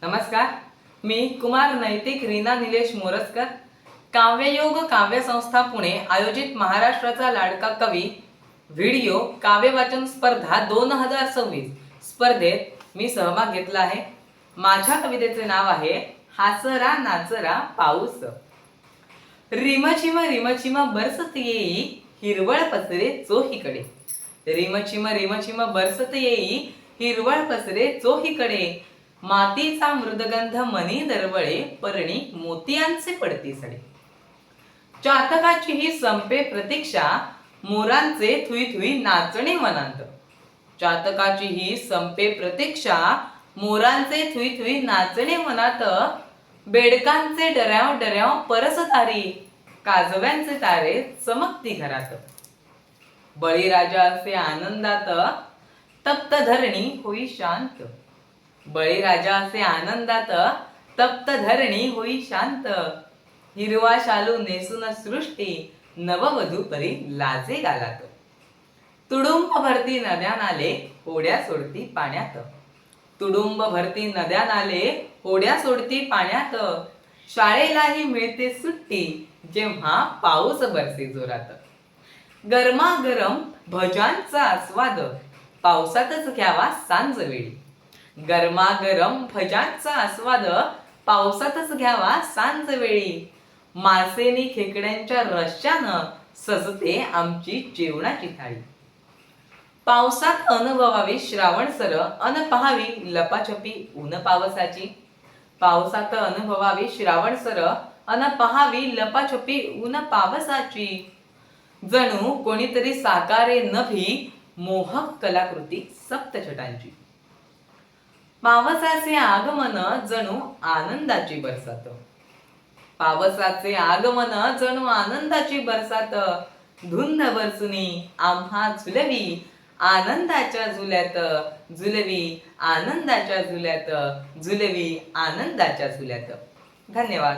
नमस्कार, मी कुमार नैतिक रीना निलेश मोरजकर, काव्ययोग काव्य संस्था पुणे आयोजित महाराष्ट्राचा लाडका कवी व्हिडिओ काव्य वाचन स्पर्धा 2026 स्पर्धेत मी सहभाग घेतला आहे। माझ्या कवितेचे नाव आहे हासरा नाचरा पाऊस। रिमझिम रिमझिम बरसत येई हिरवळ पसरे चोहीकडे। रिमझिम रिमझिम बरसत येई हिरवळ पसरे चोहीकडे। मातीचा मृदगंध मनी दरवळे परणी मोतियांचे पडती सडे। चातकाची ही संपे प्रतीक्षा मोरांचे थुई थुई नाचणे मनांत। चातकाची ही संपे प्रतीक्षा मोरांचे थुई थुई नाचणे मनात। बेडकांचे डऱ्याव डऱ्याव परस तारी काजव्यांचे तारे चमकती घरात। बळीराजा असे आनंदात तप्त धरणी होई शांत। बळीराजा असे आनंदात तप्त धरणी होई शांत। हिरवा शालू नेसून सृष्टी नववधू परी लाजे गालात। तुडुंब भरती नद्या नाले होड्या सोडती पाण्यात। तुडुंब भरती नद्या नाले होड्या सोडती पाण्यात। शाळेलाही मिळते सुट्टी जेव्हा पाऊस बरसे जोरात। गरमागरम भजांचा आस्वाद पावसातच घ्यावा सांजवेळी। गरमागरम भजांचा आस्वाद पावसातच घ्यावा सांजवेळी। मासेनी खेकड्यांच्या रश्श्यानं सजते आमची जेवणाची थाळी। पावसात अनुभवावी श्रावणसर अन पहावी लपाछपी ऊन पावसाची। पावसात अनुभवावी श्रावणसर अन पहावी लपाछपी ऊन पावसाची। जणू कोणीतरी साकारे नभी मोहक कलाकृती सप्तछटांची। पावसाचे आगमन जणू आनंदाची बरसात। पावसाचे आगमन जणू आनंदाची बरसात। धुंद बरसुनी आम्हा झुलवी आनंदाच्या झुल्यात। झुलवी आनंदाच्या झुल्यात। झुलवी आनंदाच्या झुल्यात। धन्यवाद।